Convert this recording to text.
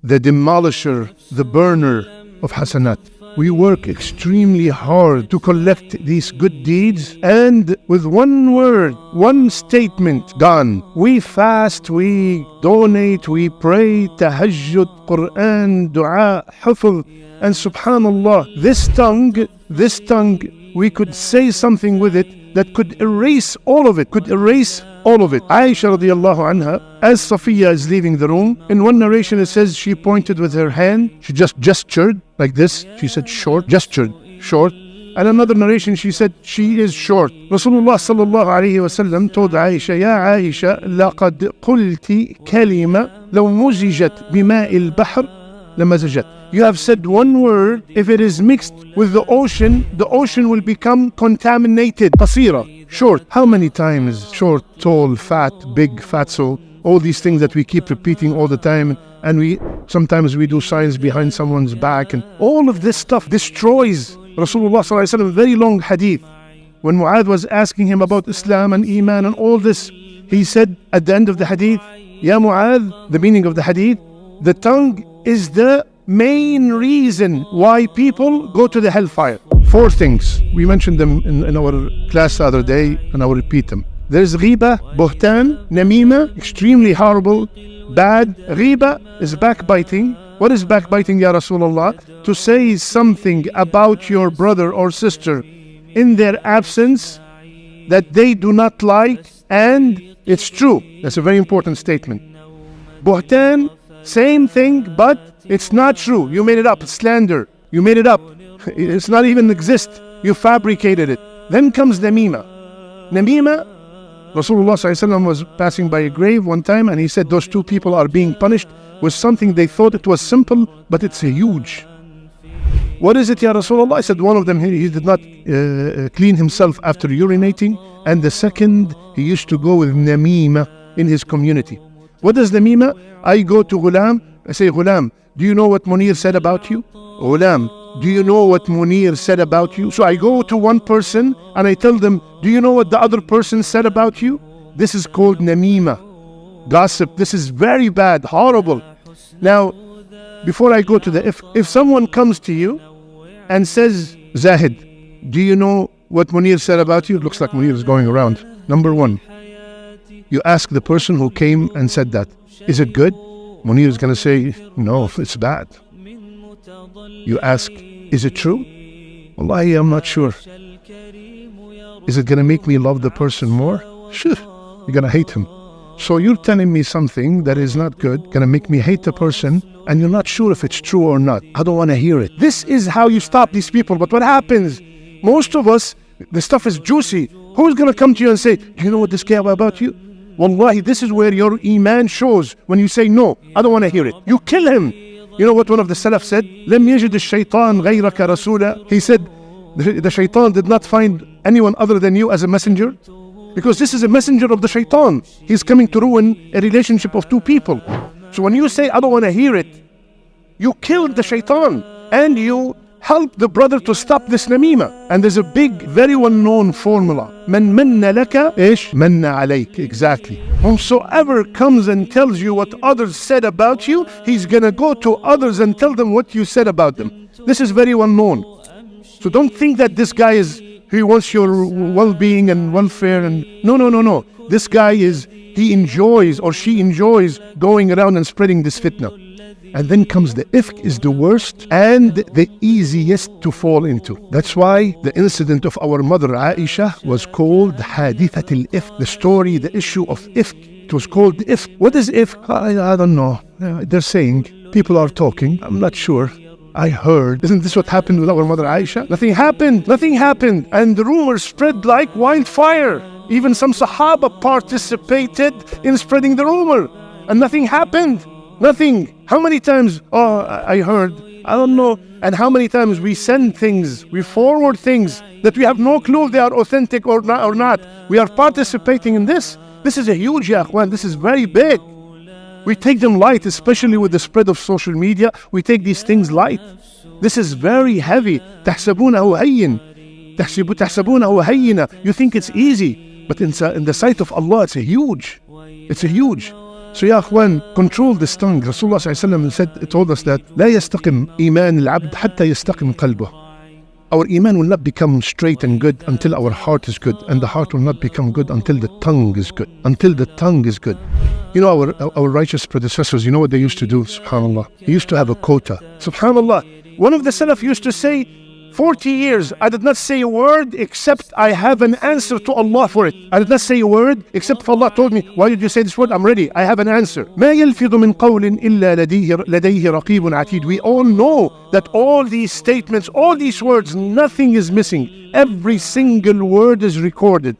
the demolisher, the burner of hasanat. We work extremely hard to collect these good deeds, and with one word, one statement, gone. We fast, we donate, we pray, tahajjud, Quran, dua, hufl, and subhanallah, this tongue, we could say something with it that could erase all of it, Aisha radiallahu anha, as Safiya is leaving the room, in one narration it says she pointed with her hand, she just gestured like this, she said gestured, short. And another narration she said she is short. Rasulullah sallallahu alayhi wa sallam told Aisha, Ya Aisha, laqad qulti kalima law muzijat bima'il bahr lamazajat. You have said one word, if it is mixed with the ocean will become contaminated. Qasira, short. How many times short, tall, fat, big, fatso, all these things that we keep repeating all the time, and sometimes we do signs behind someone's back, and all of this stuff destroys. Rasulullah sallallahu alaihi wasallam, very long hadith, when Mu'adh was asking him about Islam and Iman and all this, he said at the end of the hadith, Ya Mu'adh, the meaning of the hadith, the tongue is the main reason why people go to the hellfire. 4 things. We mentioned them in our class the other day, and I will repeat them. There's ghiba, buhtan, namima, extremely horrible, bad. Ghiba is backbiting. What is backbiting, Ya Rasulullah? To say something about your brother or sister in their absence that they do not like, and it's true. That's a very important statement. Buhtan, same thing, but it's not true. You made it up. It's slander. You made it up. It's not even exist. You fabricated it. Then comes namima. Namima, Rasulullah ﷺ was passing by a grave one time, and he said those 2 people are being punished with something they thought it was simple, but it's a huge. What is it, Ya Rasulullah? I said one of them, he did not clean himself after urinating, and the second, he used to go with namima in his community. What is namima? I go to Ghulam, I say, Ghulam, do you know what Munir said about you? Ghulam, do you know what Munir said about you? So I go to one person and I tell them, do you know what the other person said about you? This is called namima, gossip. This is very bad, horrible. Now, before I go to the if someone comes to you and says, Zahid, do you know what Munir said about you? It looks like Munir is going around. Number 1, you ask the person who came and said that, is it good? Munir is going to say, no, it's bad. You ask, is it true? Wallahi, I'm not sure. Is it going to make me love the person more? Sure, you're going to hate him. So you're telling me something that is not good, going to make me hate the person, and you're not sure if it's true or not. I don't want to hear it. This is how you stop these people. But what happens? Most of us, the stuff is juicy. Who's going to come to you and say, do you know what this guy about you? Wallahi, this is where your iman shows. When you say, no, I don't want to hear it. You kill him. You know what one of the Salaf said? لَمْ يَجِدِ الشَّيْطَانِ غَيْرَكَ رَسُولًا. He said, the shaitan did not find anyone other than you as a messenger. Because this is a messenger of the shaitan. He's coming to ruin a relationship of 2 people. So when you say, I don't want to hear it, you killed the shaitan. And you help the brother to stop this namima. And there's a big, very well-known formula. Man manna laka, ish manna alayk. Exactly. Whosoever comes and tells you what others said about you, he's gonna go to others and tell them what you said about them. This is very well known. So don't think that this guy he wants your well-being and welfare, and no. This guy he enjoys or she enjoys going around and spreading this fitna. And then comes the ifk is the worst and the easiest to fall into. That's why the incident of our mother Aisha was called Hadithat al-Ifk. The story, the issue of ifk. It was called ifk. What is ifk? I don't know. They're saying, people are talking. I'm not sure. I heard. Isn't this what happened with our mother Aisha? Nothing happened. And the rumor spread like wildfire. Even some Sahaba participated in spreading the rumor. And nothing happened. Nothing. How many times, I heard, I don't know. And how many times we send things, we forward things that we have no clue if they are authentic or not. We are participating in this. This is a huge, ya akhwan. This is very big. We take them light, especially with the spread of social media. We take these things light. This is very heavy. تحسبونه هينا. You think it's easy, but in the sight of Allah, it's a huge. So ya akhwan, control this tongue. Rasulullah told us that لا يستقم إيمان العبد حتى يستقم قلبه. Our iman will not become straight and good until our heart is good, and the heart will not become good until the tongue is good. Until the tongue is good. You know, our righteous predecessors, you know what they used to do? Subhanallah. They used to have a quota. Subhanallah. One of the Salaf used to say, 40 years, I did not say a word except I have an answer to Allah for it. I did not say a word except for Allah told me, why did you say this word? I'm ready. I have an answer. ما يلفظ من قول إلا لديه رقيب عتيد. We all know that all these statements, all these words, nothing is missing. Every single word is recorded.